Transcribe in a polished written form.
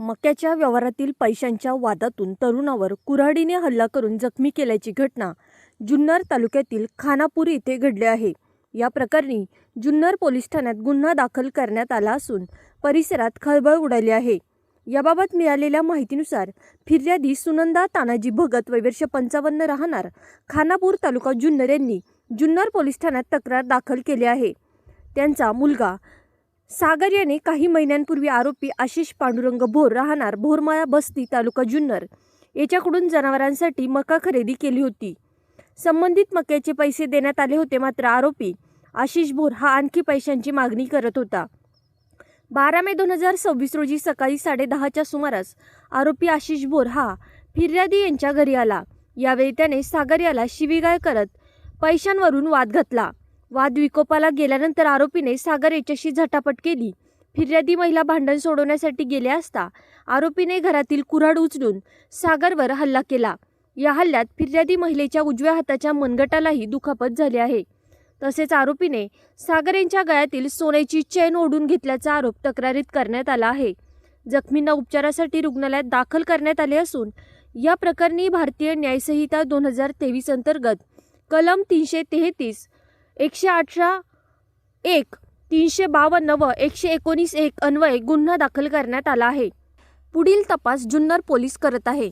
मक्याच्या व्यवहारातील पैशांच्या वादातून तरुणावर कुऱ्हाडीने हल्ला करून जखमी केल्याची घटना जुन्नर तालुक्यातील खानापूर येथे घडली आहे। या प्रकरणी जुन्नर पोलीस ठाण्यात गुन्हा दाखल करण्यात आला असून परिसरात खळबळ उडाली आहे। याबाबत मिळालेल्या माहितीनुसार फिर्यादी सुनंदा तानाजी भगत वय वर्ष 55 राहणार खानापूर तालुका जुन्नर यांनी जुन्नर पोलीस ठाण्यात तक्रार दाखल केली आहे। त्यांचा मुलगा सागर याने काही महिन्यांपूर्वी आरोपी आशिष पांडुरंग भोर राहणार भोरमाळा बस्ती तालुका जुन्नर याच्याकडून जनावरांसाठी मका खरेदी केली होती। संबंधित मक्याचे पैसे देण्यात आले होते, मात्र आरोपी आशिष भोर हा आणखी पैशांची मागणी करत होता। 12 मे 2026 रोजी सकाळी 10:30च्या सुमारास आरोपी आशिष भोर हा फिर्यादी यांच्या घरी आला। यावेळी त्याने सागर याला शिवीगाळ करत पैशांवरून वाद घातला। वाद विकोपाला गेल्यानंतर आरोपीने सागर याच्याशी झटापट केली। फिर्यादी महिला भांडण सोडवण्यासाठी गेले असता आरोपीने घरातील कुऱ्हाड उचलून सागरवर हल्ला केला। या हल्ल्यात फिर्यादी महिलेच्या उजव्या हाताच्या मनगटालाही दुखापत झाली आहे। तसेच आरोपीने सागर यांच्या गळ्यातील सोन्याची चेन ओढून घेतल्याचा आरोप तक्रारीत करण्यात आला आहे। जखमींना उपचारासाठी रुग्णालयात दाखल करण्यात आले असून या प्रकरणी भारतीय न्याय संहिता 2023 अंतर्गत कलम 333, 118(1), 352 व 119(1) अन्वये गुन्हा दाखल करण्यात आला आहे। पुढील तपास जुन्नर पोलीस करत आहे।